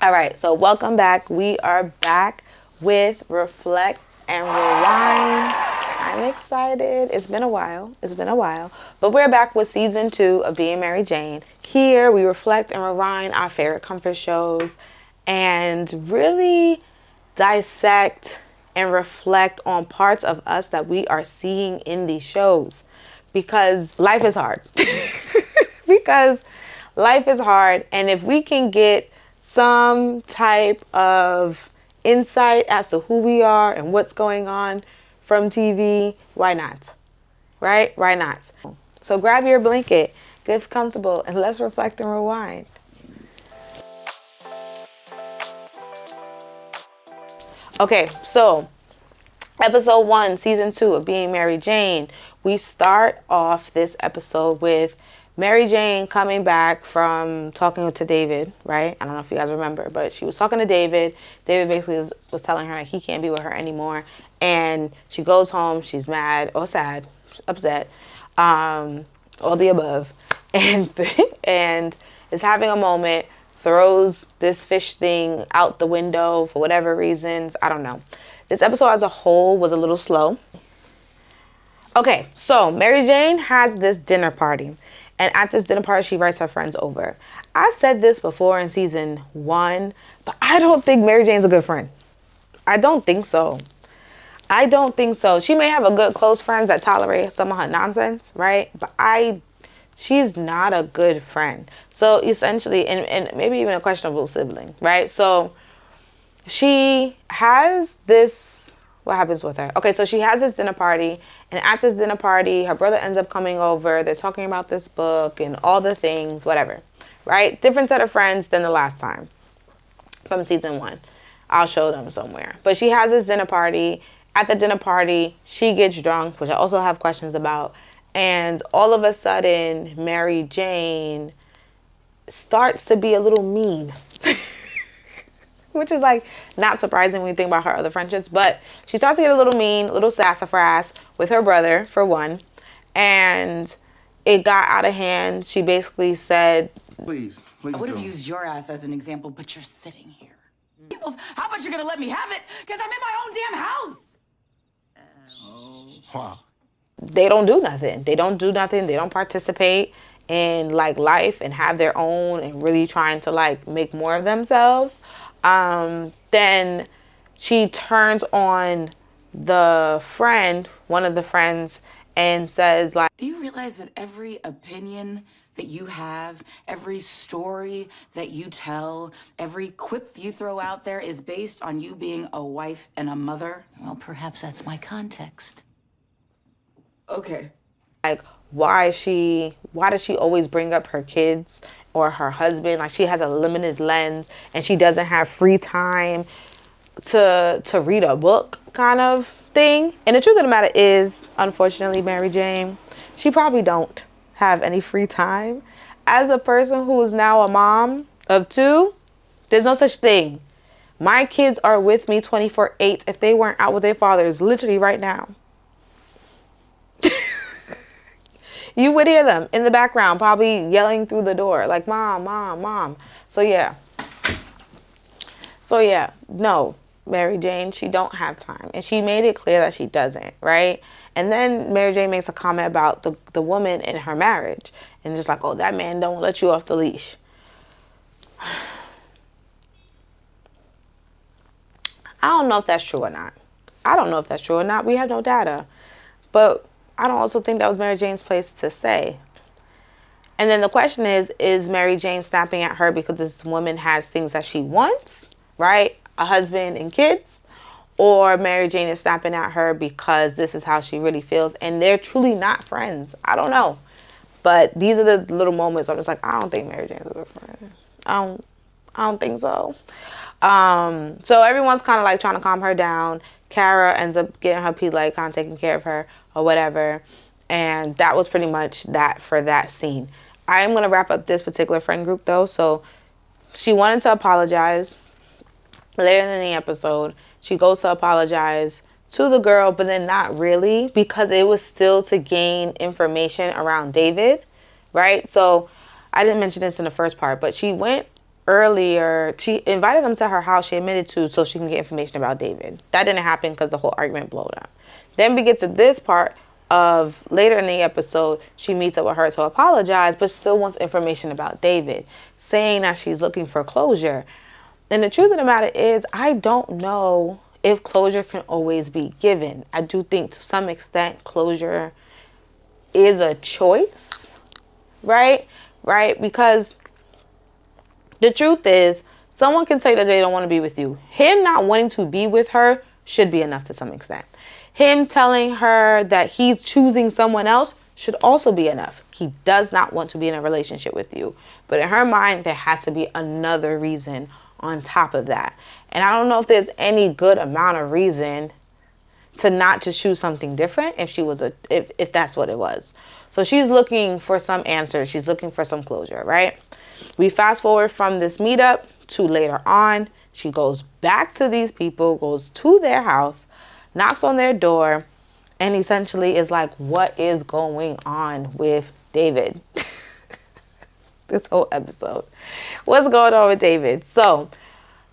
All right, so welcome back. We are back with Reflect and Rewind. I'm excited. It's been a while. But we're back with season 2 of Being Mary Jane. Here we reflect and rewind our favorite comfort shows and really dissect and reflect on parts of us that we are seeing in these shows because life is hard. because life is hard, and if we can get some type of insight as to who we are and what's going on from TV, why not? Right? Why not? So grab your blanket, get comfortable, and let's reflect and rewind. Okay, so episode 1, season 2 of Being Mary Jane. We start off this episode with Mary Jane coming back from talking to David, right? I don't know if you guys remember, but she was talking to David. David basically was telling her he can't be with her anymore. And she goes home. She's mad or sad, upset, all the above. And is having a moment, throws this fish thing out the window for whatever reasons. I don't know. This episode as a whole was a little slow. Okay, so Mary Jane has this dinner party. And at this dinner party, she invites her friends over. I've said this before in season 1, but I don't think Mary Jane's a good friend. I don't think so. She may have a good close friends that tolerate some of her nonsense, right? But she's not a good friend. So essentially, and maybe even a questionable sibling, right? So she has this, what happens with her? Okay, so she has this dinner party, and at this dinner party, her brother ends up coming over. They're talking about this book and all the things, whatever, right? Different set of friends than the last time from season 1. I'll show them somewhere. But she has this dinner party. At the dinner party, she gets drunk, which I also have questions about. And all of a sudden, Mary Jane starts to be a little mean. Which is like not surprising when you think about her other friendships. But she starts to get a little mean, a little sassafras with her brother, for one. And it got out of hand. She basically said, Please I would have used your ass as an example, but you're sitting here. How about you're gonna let me have it? Because I'm in my own damn house. Wow. they don't do nothing. They don't participate in like life and have their own and really trying to like make more of themselves. Then she turns on the friend, one of the friends, and says like, Do you realize that every opinion that you have, every story that you tell, every quip you throw out there is based on you being a wife and a mother? Well, perhaps that's my context. Okay. like why does she always bring up her kids or her husband? Like she has a limited lens and she doesn't have free time to read a book kind of thing. And the truth of the matter is, unfortunately, Mary Jane, she probably don't have any free time. As a person who is now a mom of 2, there's no such thing. My kids are with me 24/8 if they weren't out with their fathers literally right now. You would hear them in the background probably yelling through the door like, mom, mom, mom. So yeah, no, Mary Jane, she don't have time. And she made it clear that she doesn't, right? And then Mary Jane makes a comment about the woman in her marriage. And just like, oh, that man don't let you off the leash. I don't know if that's true or not. We have no data. But I don't also think that was Mary Jane's place to say. And then the question is Mary Jane snapping at her because this woman has things that she wants, right? A husband and kids? Or Mary Jane is snapping at her because this is how she really feels and they're truly not friends. I don't know. But these are the little moments I'm just like, I don't think Mary Jane's a good friend. I don't think so. So everyone's kind of like trying to calm her down. Kara ends up getting her like kind of taking care of her or whatever. And that was pretty much that for that scene. I am going to wrap up this particular friend group though. So she wanted to apologize later in the episode. She goes to apologize to the girl, but then not really because it was still to gain information around David, right? So I didn't mention this in the first part, but she went earlier, she invited them to her house. She admitted to, so she can get information about David. That didn't happen because the whole argument blew up. Then we get to this part of later in the episode. She meets up with her to apologize, but still wants information about David, saying that she's looking for closure. And the truth of the matter is, I don't know if closure can always be given. I do think to some extent closure is a choice, right? Right? Because the truth is, someone can say that they don't want to be with you. Him not wanting to be with her should be enough to some extent. Him telling her that he's choosing someone else should also be enough. He does not want to be in a relationship with you. But in her mind, there has to be another reason on top of that. And I don't know if there's any good amount of reason to not just choose something different if that's what it was. So she's looking for some answer. She's looking for some closure, right? We fast forward from this meetup to later on. She goes back to these people, goes to their house, knocks on their door, and essentially is like, what is going on with David? This whole episode. What's going on with David? So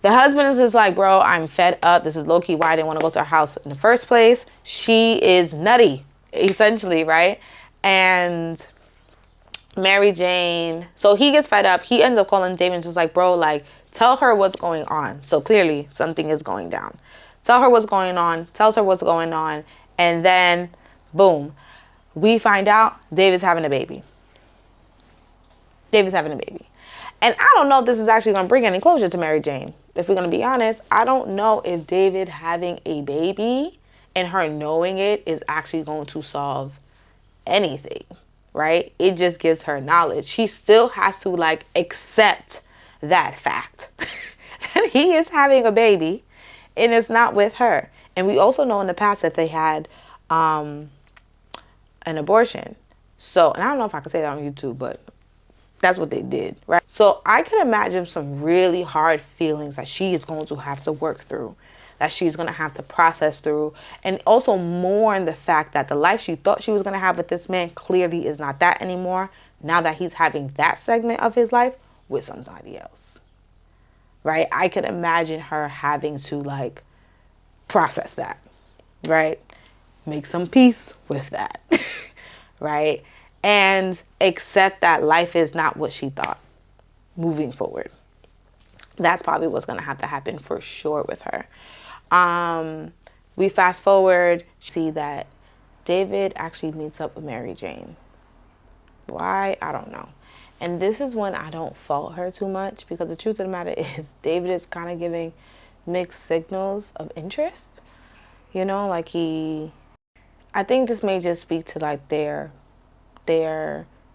the husband is just like, bro, I'm fed up. This is low-key why I didn't want to go to her house in the first place. She is nutty, essentially, right? And Mary Jane, so he gets fed up. He ends up calling David and just like, bro, like, tell her what's going on. So clearly something is going down. Tell her what's going on. Tells her what's going on. And then, boom, we find out David's having a baby. David's having a baby. And I don't know if this is actually going to bring any closure to Mary Jane. If we're going to be honest, I don't know if David having a baby and her knowing it is actually going to solve anything, right? It just gives her knowledge. She still has to like accept that fact that he is having a baby and it's not with her. And we also know in the past that they had an abortion. So, and I don't know if I can say that on YouTube, but that's what they did, right? So I can imagine some really hard feelings that she is going to have to work through, that she's going to have to process through, and also mourn the fact that the life she thought she was going to have with this man clearly is not that anymore, now that he's having that segment of his life with somebody else, right? I can imagine her having to like process that, right? Make some peace with that, right? And accept that life is not what she thought moving forward. That's probably what's going to have to happen for sure with her. We fast forward, see that David actually meets up with Mary Jane. Why? I don't know. And this is when I don't fault her too much, because the truth of the matter is David is kind of giving mixed signals of interest. You know, like I think this may just speak to like their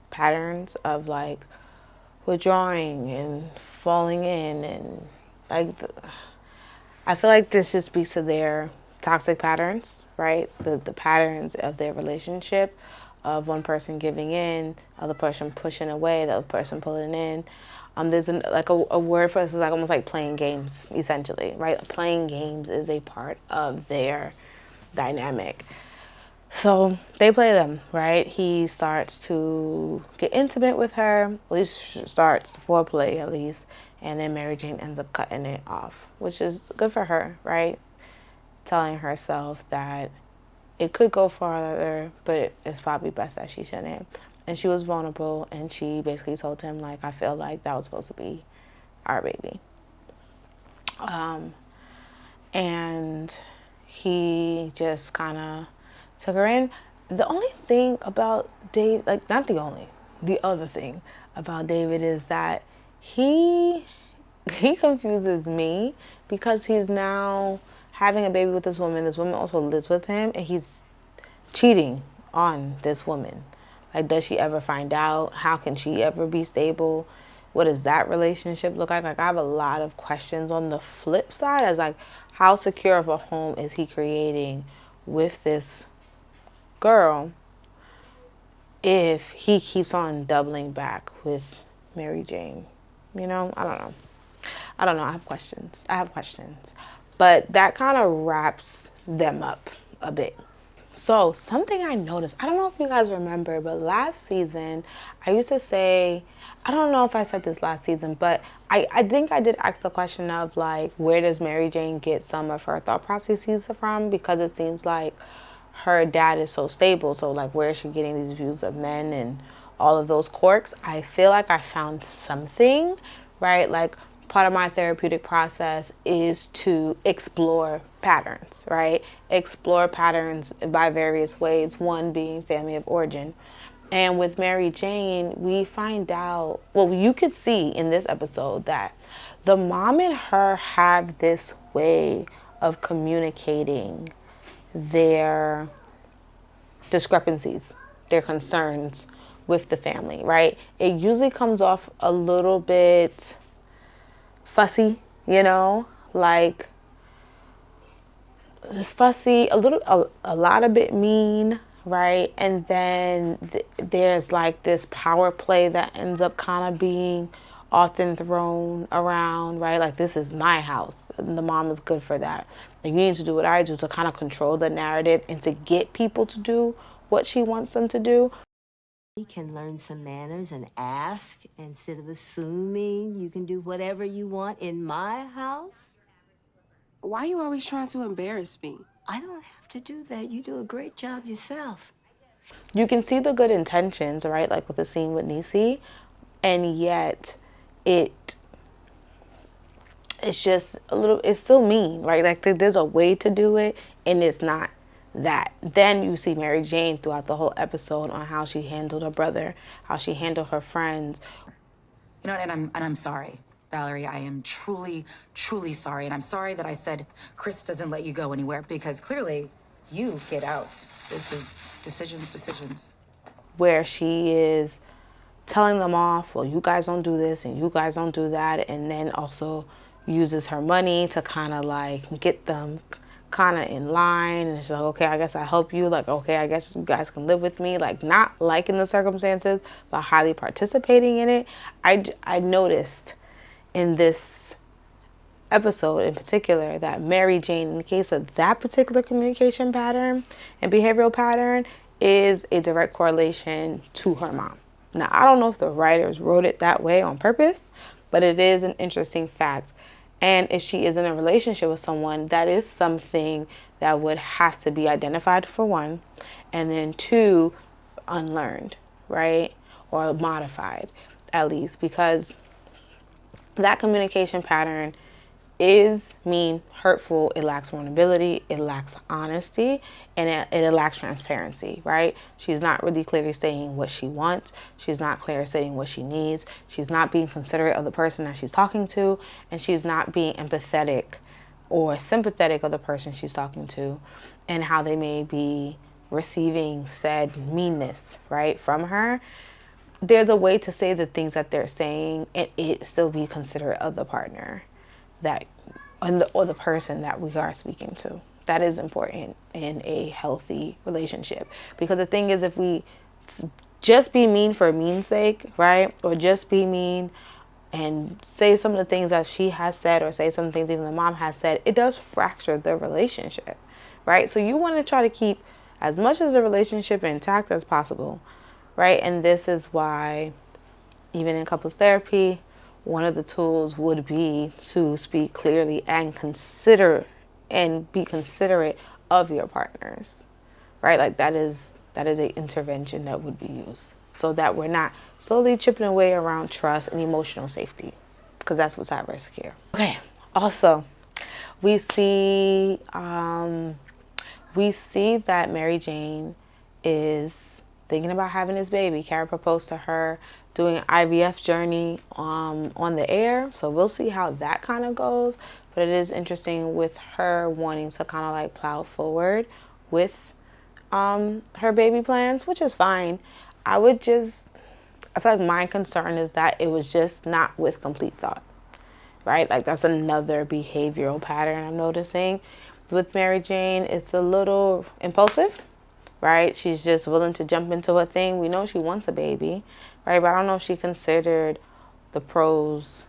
patterns of like withdrawing and falling in, and like I feel like this just speaks to their toxic patterns, right? The patterns of their relationship, of one person giving in, other person pushing away, the other person pulling in. There's like a word for this is like almost like playing games, essentially, right? Playing games is a part of their dynamic. So they play them, right? He starts to get intimate with her, at least starts the foreplay at least, and then Mary Jane ends up cutting it off, which is good for her, right? Telling herself that it could go farther, but it's probably best that she shouldn't. And she was vulnerable, and she basically told him, like, I feel like that was supposed to be our baby. And he just kind of took her in. The only thing about Dave, like not the only, the other thing about David is that he confuses me, because he's now having a baby with this woman. This woman also lives with him, and he's cheating on this woman. Like, does she ever find out? How can she ever be stable? What does that relationship look like? Like, I have a lot of questions on the flip side, as like, how secure of a home is he creating with this girl if he keeps on doubling back with Mary Jane? You know, I don't know. I have questions. But that kind of wraps them up a bit. So, something I noticed, I don't know if you guys remember, but last season, I used to say, I don't know if I said this last season, but I think I did ask the question of like, where does Mary Jane get some of her thought processes from? Because it seems like her dad is so stable. So, like, where is she getting these views of men and all of those quirks? I feel like I found something, right? Like, part of my therapeutic process is to explore patterns, right? Explore patterns by various ways, one being family of origin. And with Mary Jane, we find out, well, you could see in this episode that the mom and her have this way of communicating their discrepancies, their concerns with the family, right? It usually comes off a little bit fussy, like just fussy, a lot of bit mean, right? And then there's like this power play that ends up kind of being often thrown around, right? Like, this is my house. And the mom is good for that. And you need to do what I do to kind of control the narrative and to get people to do what she wants them to do. You can learn some manners and ask instead of assuming you can do whatever you want in my house. Why are you always trying to embarrass me? I don't have to do that. You do a great job yourself. You can see the good intentions, right? Like with the scene with Niecy, and yet it it's just a little, it's still mean, right? Like, there's a way to do it, and it's not that. Then you see Mary Jane throughout the whole episode on how she handled her brother, how she handled her friends. You know, and I'm sorry, Valerie. I am truly, truly sorry. And I'm sorry that I said Chris doesn't let you go anywhere, because clearly you get out. This is decisions. Where she is telling them off, well, you guys don't do this and you guys don't do that, and then also uses her money to kind of like get them kind of in line, and she's like, okay, I guess I help you, like, okay, I guess you guys can live with me, like, not liking the circumstances but highly participating in it. I noticed in this episode in particular that Mary Jane, in the case of that particular communication pattern and behavioral pattern, is a direct correlation to her mom. Now, I don't know if the writers wrote it that way on purpose, but it is an interesting fact. And if she is in a relationship with someone, that is something that would have to be identified, for one, and then two, unlearned, right? Or modified, at least, because that communication pattern is mean, hurtful, it lacks vulnerability, it lacks honesty, and it lacks transparency, right? She's not really clearly stating what she wants. She's not clearly stating what she needs. She's not being considerate of the person that she's talking to, and she's not being empathetic or sympathetic of the person she's talking to and how they may be receiving said meanness, right, from her. There's a way to say the things that they're saying and it still be considerate of the partner that or the person that we are speaking to. That is important in a healthy relationship, because the thing is, if we just be mean for mean's sake, right, or just be mean and say some of the things that she has said, or say some things even the mom has said, it does fracture the relationship, right? So you want to try to keep as much of the relationship intact as possible, right? And this is why even in couples therapy, one of the tools would be to speak clearly and consider and be considerate of your partners, right? Like, that is a intervention that would be used, so that we're not slowly chipping away around trust and emotional safety, because that's what's at risk here. Okay. Also, we see that Mary Jane is thinking about having this baby. Kara proposed to her doing an IVF journey on the air, so we'll see how that kind of goes. But it is interesting with her wanting to kind of like plow forward with her baby plans, which is fine. I feel like my concern is that it was just not with complete thought, right? Like, that's another behavioral pattern I'm noticing with Mary Jane. It's a little impulsive, right? She's just willing to jump into a thing. We know she wants a baby, right? But I don't know if she considered the pros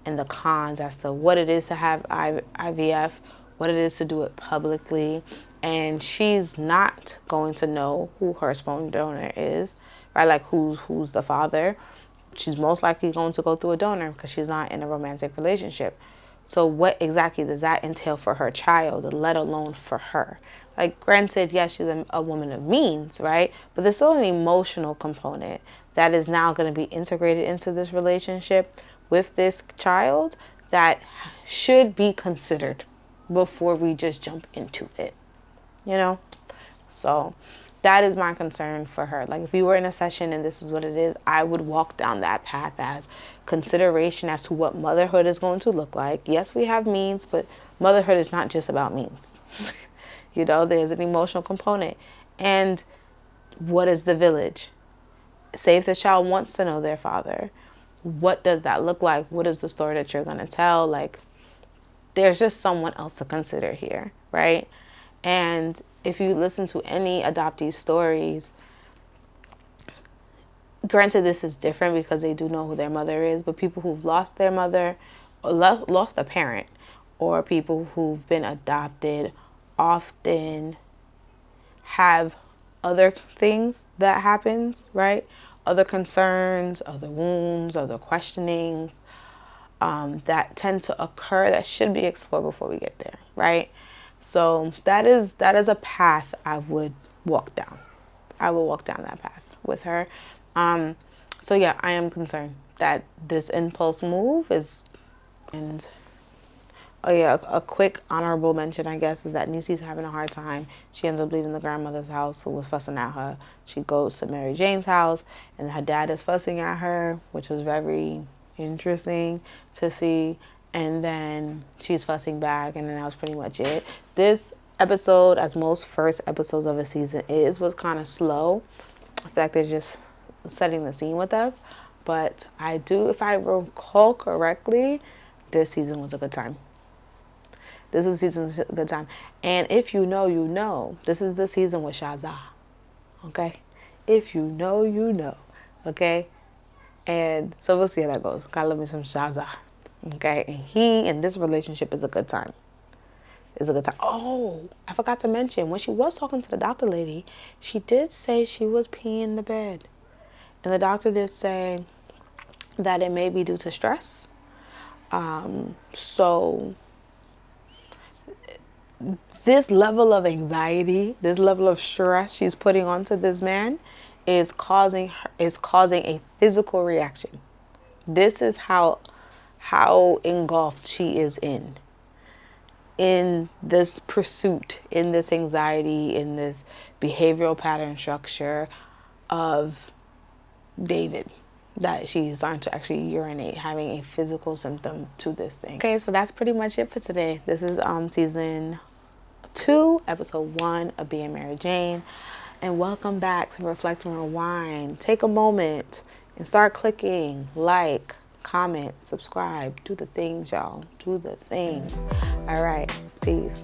and the cons as to what it is to have IVF, what it is to do it publicly, and she's not going to know who her sperm donor is, right? Like who's the father. She's most likely going to go through a donor because she's not in a romantic relationship. So what exactly does that entail for her child, let alone for her? Like, granted, yes, she's a woman of means, right? But there's still an emotional component that is now going to be integrated into this relationship with this child that should be considered before we just jump into it, you know? So that is my concern for her. Like, if we were in a session and this is what it is, I would walk down that path as consideration as to what motherhood is going to look like. Yes, we have means, but motherhood is not just about means. You know, there's an emotional component. And what is the village? Say if the child wants to know their father, what does that look like? What is the story that you're going to tell? Like, there's just someone else to consider here, right? And if you listen to any adoptee stories, granted this is different because they do know who their mother is, but people who've lost their mother, or lost a parent, or people who've been adopted often have other things that happens, right? Other concerns, other wounds, other questionings that tend to occur that should be explored before we get there, right? So that is a path I would walk down. I will walk down that path with her. So yeah, I am concerned that this impulse move is, and oh yeah, a quick honorable mention, I guess, is that Niecy's having a hard time. She ends up leaving the grandmother's house who was fussing at her. She goes to Mary Jane's house, and her dad is fussing at her, which was very interesting to see. And then she's fussing back, and then that was pretty much it. This episode, as most first episodes of a season was kind of slow. I feel like they're just setting the scene with us. But I do, if I recall correctly, this season was a good time. This was the season a good time. And if you know, you know. This is the season with Shaza. Okay? If you know, you know. Okay? And so we'll see how that goes. Gotta love me some Shaza. Okay? And he in this relationship is a good time. Is a good time. Oh, I forgot to mention, when she was talking to the doctor lady, she did say she was peeing in the bed. And the doctor did say that it may be due to stress. So this level of anxiety, this level of stress she's putting onto this man is causing a physical reaction. This is how engulfed she is in this pursuit, in this anxiety, in this behavioral pattern structure of David, that she's starting to actually urinate, having a physical symptom to this thing. Okay, so that's pretty much it for today. This is season 2, episode 1 of Being Mary Jane. And welcome back to Reflect and Rewind. Take a moment and start clicking like, comment, subscribe. Do the things, y'all. Do the things. All right. Peace.